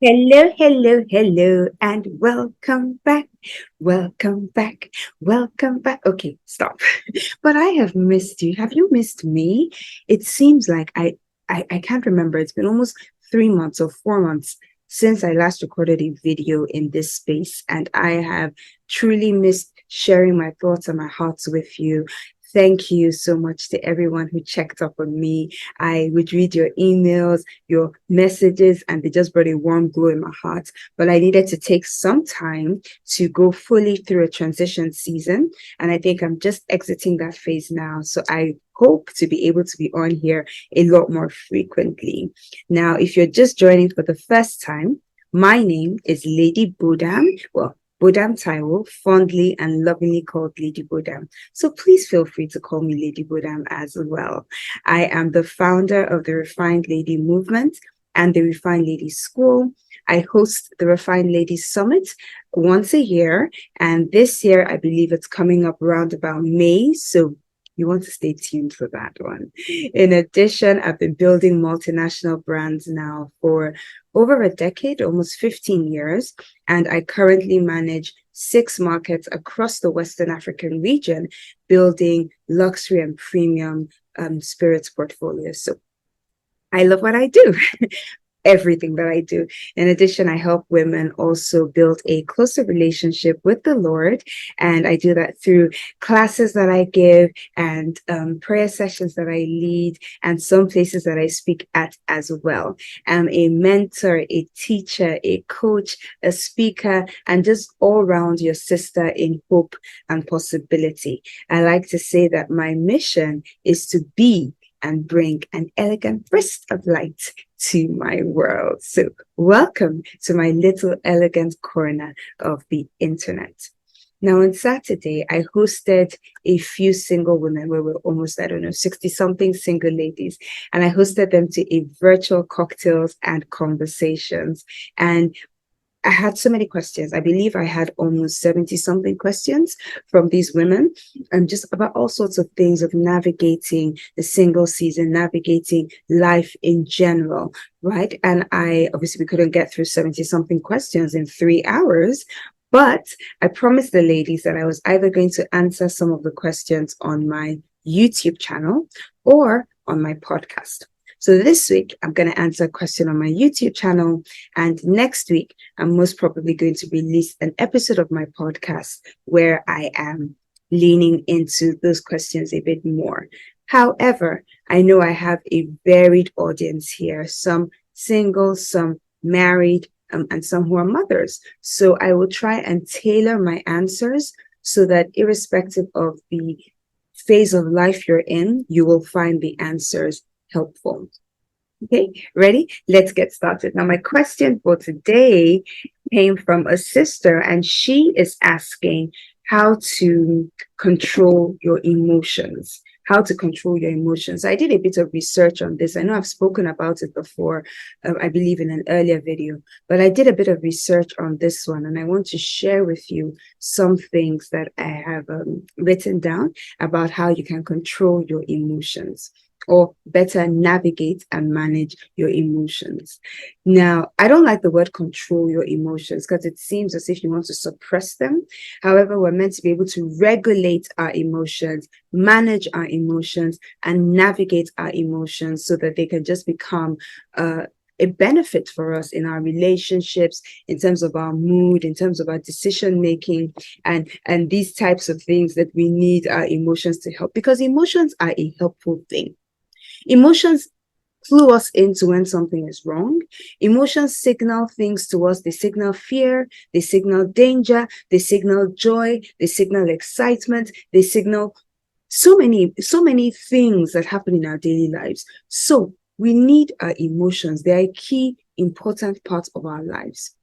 Hello, hello, hello, and welcome back. Welcome back. Welcome back. Okay, stop. But I have missed you. Have you missed me? It seems like I can't remember. It's been almost 3 months or 4 months since I last recorded a video in this space, and I have truly missed sharing my thoughts and my hearts with you. Thank you so much to everyone who checked up on me. I would read your emails, your messages, and they just brought a warm glow in my heart. But I needed to take some time to go fully through a transition season. And I think I'm just exiting that phase now. So I hope to be able to be on here a lot more frequently. Now, if you're just joining for the first time, my name is Lady Bodam. Well, Bodam Taiwo, fondly and lovingly called Lady Bodam. So please feel free to call me Lady Bodam as well. I am the founder of the Refined Lady Movement and the Refined Lady School. I host the Refined Lady Summit once a year. And this year, I believe it's coming up around about May. So you want to stay tuned for that one. In addition, I've been building multinational brands now for over a decade, almost 15 years, and I currently manage 6 markets across the Western African region, building luxury and premium spirits portfolios. So I love what I do. Everything that I do. In addition, I help women also build a closer relationship with the Lord. And I do that through classes that I give and prayer sessions that I lead and some places that I speak at as well. I'm a mentor, a teacher, a coach, a speaker, and just all around your sister in hope and possibility. I like to say that my mission is to be and bring an elegant burst of light to my world. So welcome to my little elegant corner of the internet. Now, on Saturday, I hosted a few single women where we're almost, 60 something single ladies. And I hosted them to a virtual cocktails and conversations. And I had so many questions. I believe I had almost 70 something questions from these women, and just about all sorts of things of navigating the single season, navigating life in general, right? And we couldn't get through 70 something questions in 3 hours. But I promised the ladies that I was either going to answer some of the questions on my YouTube channel or on my podcast. So this week, I'm going to answer a question on my YouTube channel. And next week, I'm most probably going to release an episode of my podcast where I am leaning into those questions a bit more. However, I know I have a varied audience here, some single, some married, and some who are mothers. So I will try and tailor my answers so that irrespective of the phase of life you're in, you will find the answers helpful. Okay, ready? Let's get started. Now, my question for today came from a sister, and she is asking how to control your emotions. How to control your emotions. I did a bit of research on this. I know I've spoken about it before, I believe in an earlier video, but I did a bit of research on this one, and I want to share with you some things that I have written down about how you can control your emotions, or better navigate and manage your emotions. Now, I don't like the word control your emotions because it seems as if you want to suppress them. However, we're meant to be able to regulate our emotions, manage our emotions, and navigate our emotions so that they can just become a benefit for us in our relationships, in terms of our mood, in terms of our decision making, and these types of things that we need our emotions to help, because emotions are a helpful thing. Emotions clue us into when something is wrong. Emotions signal things to us. They signal fear, they signal danger, they signal joy, they signal excitement, they signal so many things that happen in our daily lives. So we need our emotions. They are a key, important part of our lives.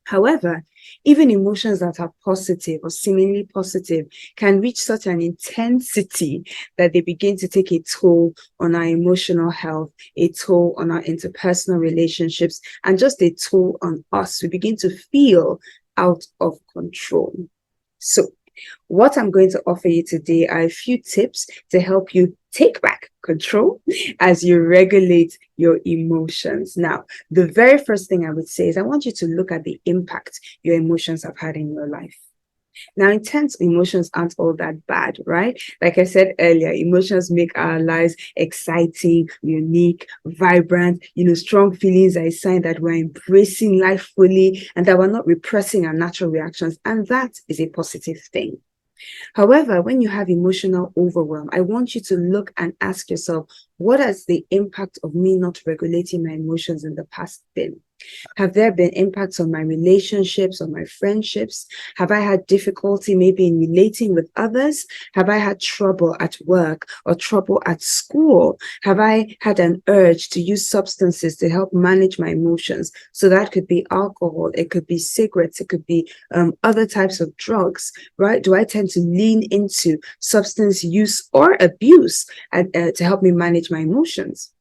However, even emotions that are positive or seemingly positive can reach such an intensity that they begin to take a toll on our emotional health, a toll on our interpersonal relationships, and just a toll on us. We begin to feel out of control. So, what I'm going to offer you today are a few tips to help you take back control, as you regulate your emotions. Now, the very first thing I would say is I want you to look at the impact your emotions have had in your life. Now, intense emotions aren't all that bad, right? Like I said earlier, emotions make our lives exciting, unique, vibrant. Strong feelings are a sign that we're embracing life fully and that we're not repressing our natural reactions. And that is a positive thing. However, when you have emotional overwhelm, I want you to look and ask yourself, what has the impact of me not regulating my emotions in the past been? Have there been impacts on my relationships, on my friendships? Have I had difficulty maybe in relating with others? Have I had trouble at work or trouble at school? Have I had an urge to use substances to help manage my emotions? So that could be alcohol, it could be cigarettes, it could be other types of drugs, right? Do I tend to lean into substance use or abuse to help me manage my emotions?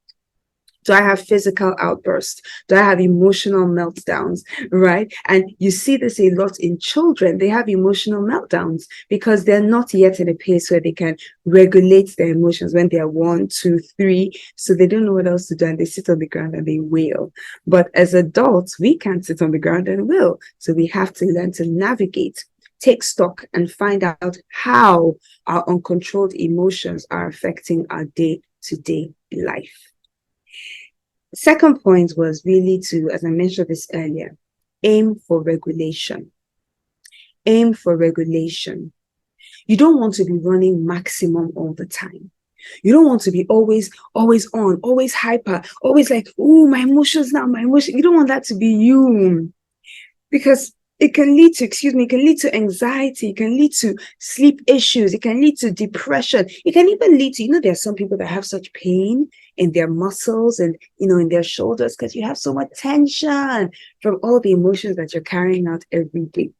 Do I have physical outbursts? Do I have emotional meltdowns? Right? And you see this a lot in children. They have emotional meltdowns because they're not yet in a place where they can regulate their emotions when they are 1, 2, 3. So they don't know what else to do and they sit on the ground and they wail. But as adults, we can't sit on the ground and wail. So we have to learn to navigate, take stock, and find out how our uncontrolled emotions are affecting our day-to-day life. Second point was really to, as I mentioned this earlier, aim for regulation. Aim for regulation. You don't want to be running maximum all the time. You don't want to be always on, always hyper, always like, oh, my emotions now, my emotions. You don't want that to be you. Because it can lead to anxiety, it can lead to sleep issues, it can lead to depression, it can even lead to, there are some people that have such pain in their muscles and, in their shoulders because you have so much tension from all the emotions that you're carrying out every day.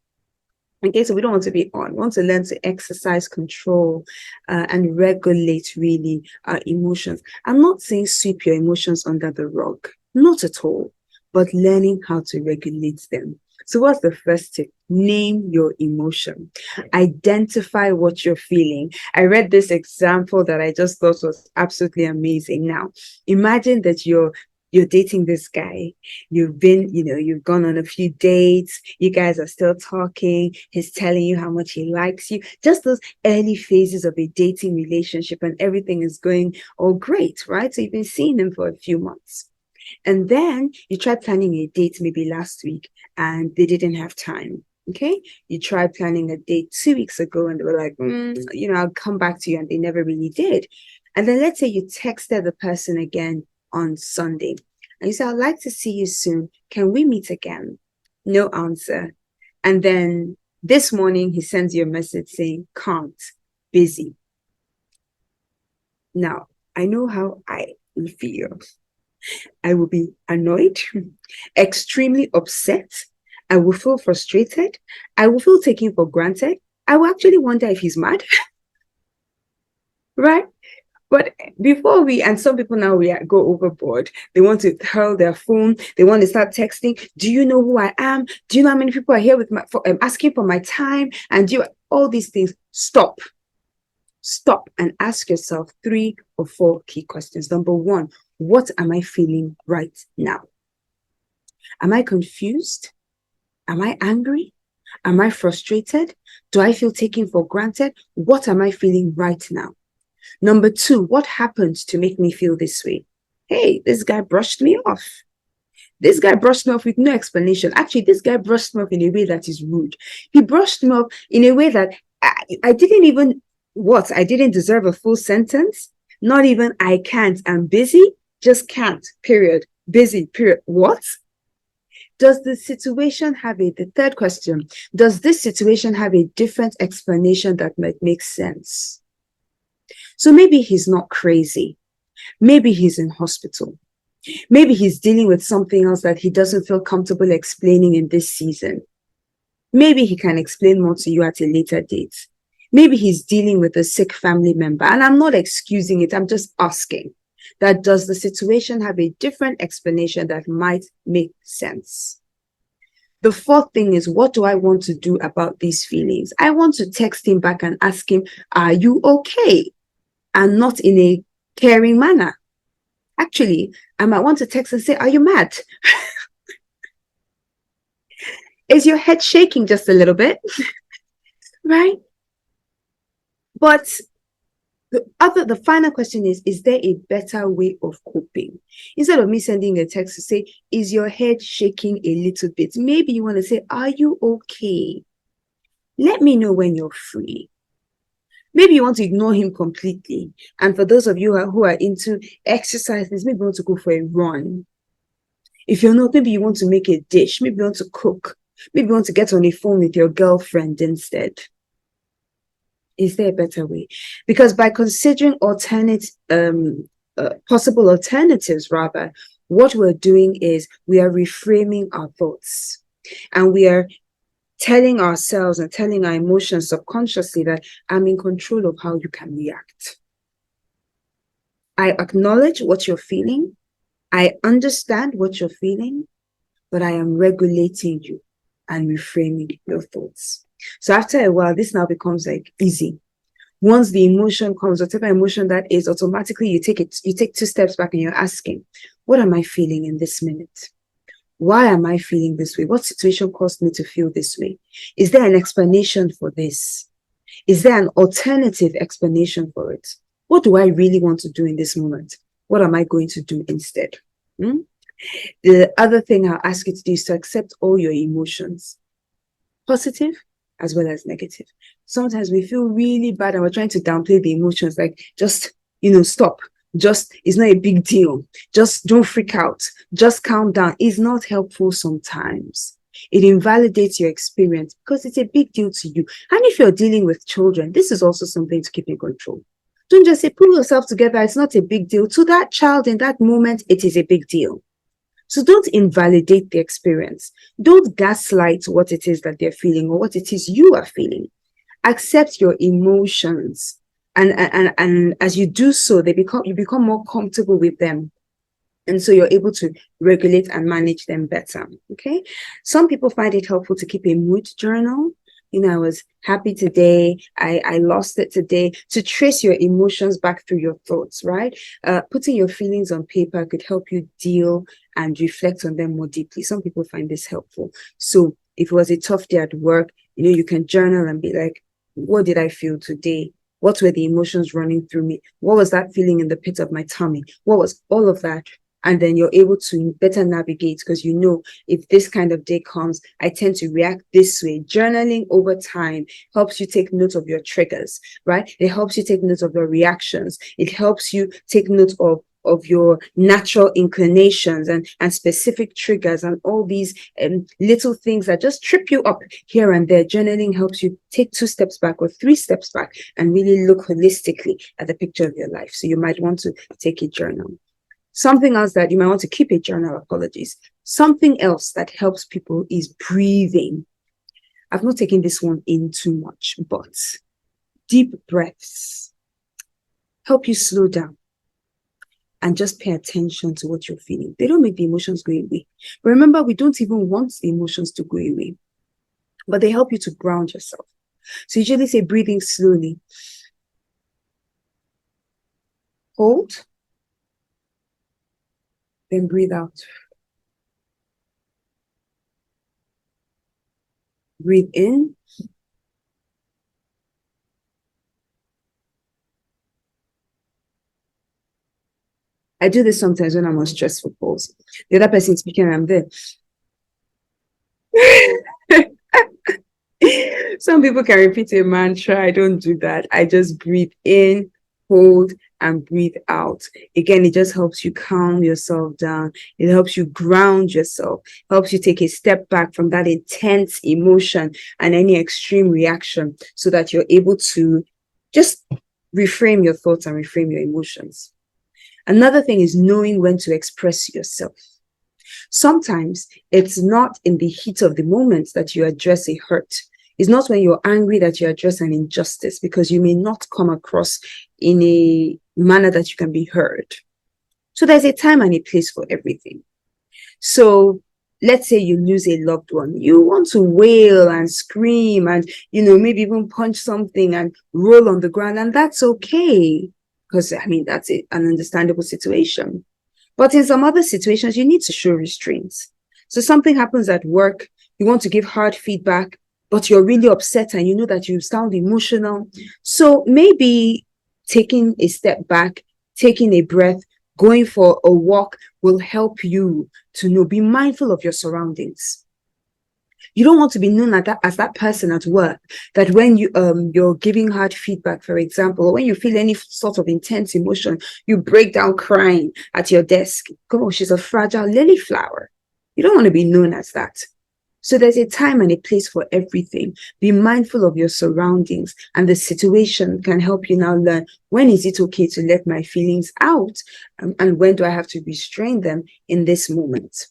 Okay, so we don't want to be on. We want to learn to exercise control and regulate really our emotions. I'm not saying sweep your emotions under the rug, not at all, but learning how to regulate them. So what's the first tip? Name your emotion. Identify what you're feeling. I read this example that I just thought was absolutely amazing. Now, imagine that you're dating this guy. You've gone on a few dates. You guys are still talking. He's telling you how much he likes you. Just those early phases of a dating relationship and everything is going all great, right? So you've been seeing him for a few months. And then you tried planning a date maybe last week and they didn't have time. Okay. You tried planning a date 2 weeks ago and they were like, I'll come back to you. And they never really did. And then let's say you texted the person again on Sunday and you say, I'd like to see you soon. Can we meet again? No answer. And then this morning he sends you a message saying, can't, busy. Now, I know how I feel. I will be annoyed, extremely upset. I will feel frustrated. I will feel taken for granted. I will actually wonder if he's mad. Right? But before and some people now go overboard. They want to hurl their phone. They want to start texting. Do you know who I am? Do you know how many people are here asking for my time? And all these things. Stop and ask yourself 3 or 4 key questions. Number 1, what am I feeling right now? Am I confused? Am I angry? Am I frustrated? Do I feel taken for granted? What am I feeling right now? Number 2, what happened to make me feel this way? Hey, this guy brushed me off. This guy brushed me off with no explanation. Actually, this guy brushed me off in a way that is rude. He brushed me off in a way that I didn't even, I didn't deserve a full sentence. Not even I can't, I'm busy, just can't, period. Busy, period. What? Does the situation have the third question, does this situation have a different explanation that might make sense? So maybe he's not crazy. Maybe he's in hospital. Maybe he's dealing with something else that he doesn't feel comfortable explaining in this season. Maybe he can explain more to you at a later date. Maybe he's dealing with a sick family member. And I'm not excusing it. I'm just asking that, does the situation have a different explanation that might make sense? The 4th thing is, what do I want to do about these feelings? I want to text him back and ask him, are you okay? And not in a caring manner. Actually, I might want to text and say, are you mad? Is your head shaking just a little bit? Right? But the final question is there a better way of coping? Instead of me sending a text to say, is your head shaking a little bit? Maybe you want to say, are you okay? Let me know when you're free. Maybe you want to ignore him completely. And for those of you who are into exercises, maybe you want to go for a run. If you're not, maybe you want to make a dish. Maybe you want to cook. Maybe you want to get on a phone with your girlfriend instead. Is there a better way? Because by considering possible alternatives, rather, what we're doing is we are reframing our thoughts, and we are telling ourselves and telling our emotions subconsciously that I'm in control of how you can react. I acknowledge what you're feeling. I understand what you're feeling, but I am regulating you and reframing your thoughts. So after a while, this now becomes like easy. Once the emotion comes, whatever emotion that is, automatically you take 2 steps back and you're asking, what am I feeling in this minute? Why am I feeling this way? What situation caused me to feel this way? Is there an explanation for this? Is there an alternative explanation for it? What do I really want to do in this moment? What am I going to do instead? The other thing I'll ask you to do is to accept all your emotions, positive as well as negative. Sometimes we feel really bad and we're trying to downplay the emotions, like just, stop. Just, it's not a big deal. Just don't freak out. Just calm down. It's not helpful sometimes. It invalidates your experience because it's a big deal to you. And if you're dealing with children, this is also something to keep in control. Don't just say, pull yourself together. It's not a big deal. To that child in that moment, it is a big deal. So don't invalidate the experience. Don't gaslight what it is that they're feeling or what it is you are feeling. Accept your emotions. And as you do so, you become more comfortable with them. And so you're able to regulate and manage them better. Okay. Some people find it helpful to keep a mood journal. I was happy today. I lost it today. To trace your emotions back through your thoughts, right? Putting your feelings on paper could help you deal and reflect on them more deeply. Some people find this helpful. So if it was a tough day at work, you can journal and be like, what did I feel today? What were the emotions running through me? What was that feeling in the pit of my tummy? What was all of that? And then you're able to better navigate because if this kind of day comes, I tend to react this way. Journaling over time helps you take note of your triggers, right? It helps you take note of your reactions. It helps you take note of your natural inclinations and specific triggers and all these little things that just trip you up here and there. Journaling helps you take 2 steps back or 3 steps back and really look holistically at the picture of your life. So you might want to take a journal. Something else that you might want to keep a journal, apologies. Something else that helps people is breathing. I've not taken this one in too much, but deep breaths help you slow down and just pay attention to what you're feeling. They don't make the emotions go away. But remember, we don't even want the emotions to go away, but they help you to ground yourself. So usually say breathing slowly. Hold. Then breathe out. Breathe in. I do this sometimes when I'm on stressful calls. The other person speaking, I'm there. Some people can repeat a mantra. I don't do that. I just breathe in, hold, and breathe out. Again, it just helps you calm yourself down. It helps you ground yourself, helps you take a step back from that intense emotion and any extreme reaction so that you're able to just reframe your thoughts and reframe your emotions. Another thing is knowing when to express yourself. Sometimes it's not in the heat of the moment that you address a hurt. It's not when you're angry that you address an injustice because you may not come across in a manner that you can be heard. So there's a time and a place for everything. So let's say you lose a loved one. You want to wail and scream and, maybe even punch something and roll on the ground, and that's okay. because I mean, that's an understandable situation. But in some other situations, you need to show restraints. So something happens at work, you want to give hard feedback, but you're really upset and you know that you sound emotional. So maybe taking a step back, taking a breath, going for a walk will help you to know, be mindful of your surroundings. You don't want to be known as that person at work that when you're giving hard feedback, for example, or when you feel any sort of intense emotion, you break down crying at your desk. Oh, she's a fragile lily flower. You don't want to be known as that. So there's a time and a place for everything. Be mindful of your surroundings, and the situation can help you now learn, when is it okay to let my feelings out, and when do I have to restrain them in this moment.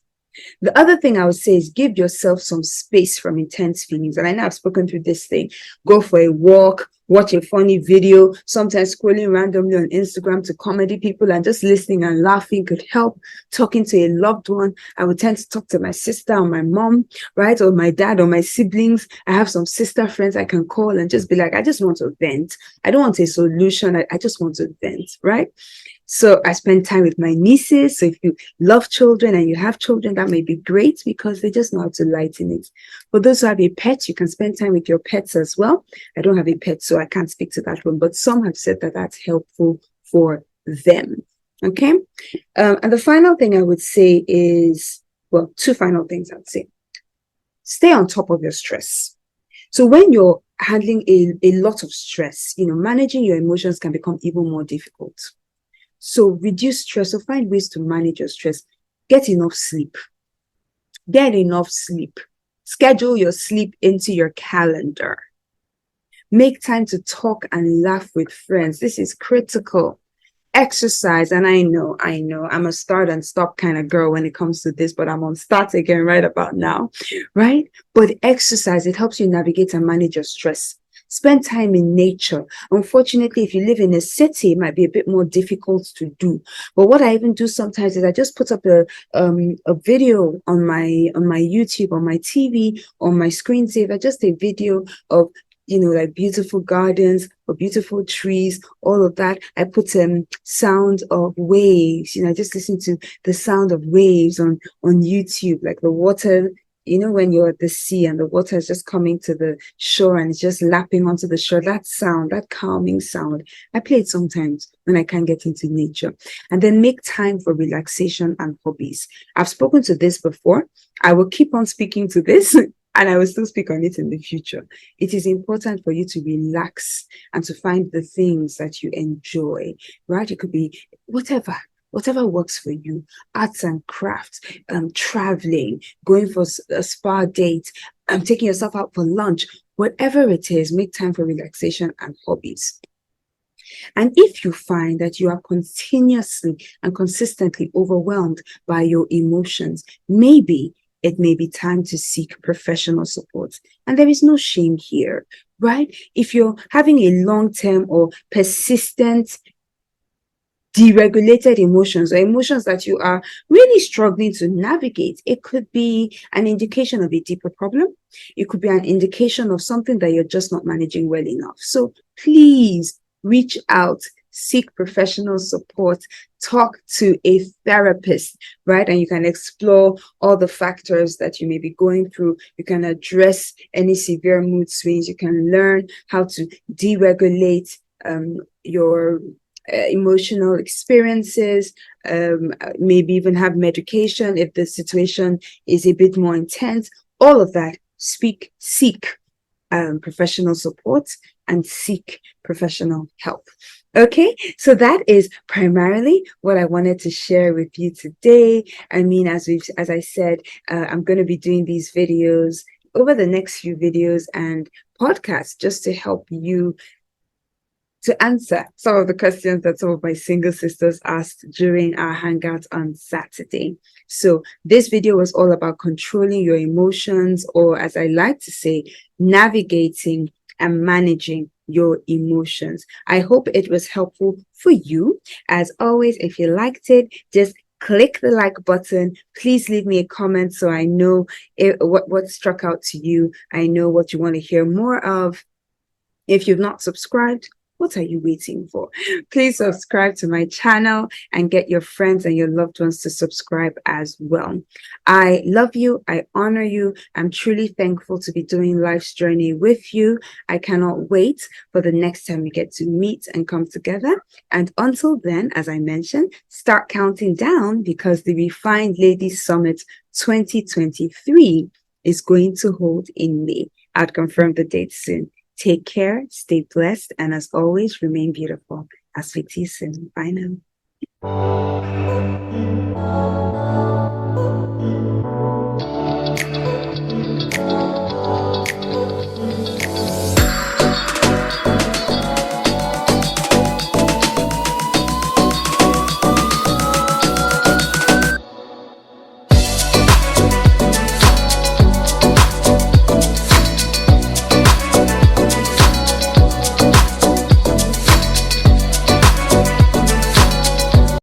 The other thing I would say is give yourself some space from intense feelings. And I know I've spoken through this thing. Go for a walk, watch a funny video, sometimes scrolling randomly on Instagram to comedy people and just listening and laughing could help. Talking to a loved one. I would tend to talk to my sister or my mom, right? Or my dad or my siblings. I have some sister friends I can call and just be like, I just want to vent. I don't want a solution. I just want to vent, right? So I spend time with my nieces. So if you love children and you have children, that may be great because they just know how to lighten it. For those who have a pet, you can spend time with your pets as well. I don't have a pet, so I can't speak to that one, but some have said that that's helpful for them. Okay. And the final thing I would say is, well, two final things I would say. Stay on top of your stress. So when you're handling a lot of stress, managing your emotions can become even more difficult. So reduce stress, or find ways to manage your stress. Get enough sleep. Get enough sleep. Schedule your sleep into your calendar. Make time to talk and laugh with friends. This is critical. Exercise, and I know, I'm a start and stop kind of girl when it comes to this, but I'm on start again right about now, right? But exercise, it helps you navigate and manage your stress. Spend time in nature. Unfortunately, if you live in a city, it might be a bit more difficult to do. But what I even do sometimes is I just put up a video on my YouTube, on my TV, on my screensaver, just a video of like beautiful gardens or beautiful trees, all of that. I put sound of waves, I just listen to the sound of waves on YouTube, like the water. When you're at the sea and the water is just coming to the shore and it's just lapping onto the shore, that sound, that calming sound, I play it sometimes when I can't get into nature. And then make time for relaxation and hobbies. I've spoken to this before. I will keep on speaking to this and I will still speak on it in the future. It is important for you to relax and to find the things that you enjoy, right? It could be whatever works for you. Arts and crafts, traveling, going for a spa date, taking yourself out for lunch, whatever it is, make time for relaxation and hobbies. And if you find that you are continuously and consistently overwhelmed by your emotions, maybe it may be time to seek professional support. And there is no shame here, right? If you're having a long-term or persistent deregulated emotions, or emotions that you are really struggling to navigate, it could be an indication of a deeper problem. It could be an indication of something that you're just not managing well enough. So please reach out, seek professional support, talk to a therapist, right? And you can explore all the factors that you may be going through. You can address any severe mood swings. You can learn how to deregulate your emotional experiences, maybe even have medication if the situation is a bit more intense. All of that, seek professional support and seek professional help. Okay, so that is primarily what I wanted to share with you today. I mean, as I said, I'm going to be doing these videos over the next few videos and podcasts just to help you to answer some of the questions that some of my single sisters asked during our hangout on Saturday. So this video was all about controlling your emotions, or as I like to say, navigating and managing your emotions. I hope it was helpful for you. As always, if you liked it, just click the like button. Please leave me a comment so I know what struck out to you. I know what you want to hear more of. If you've not subscribed, What are you waiting for? Please subscribe to my channel and get your friends and your loved ones to subscribe as well. I love you. I honor you. I'm truly thankful to be doing life's journey with you. I cannot wait for the next time we get to meet and come together. And until then, as I mentioned, start counting down because the Refined Ladies Summit 2023 is going to hold in May. I'll confirm the date soon. Take care, stay blessed, and as always, remain beautiful. I'll speak to you soon. Bye now.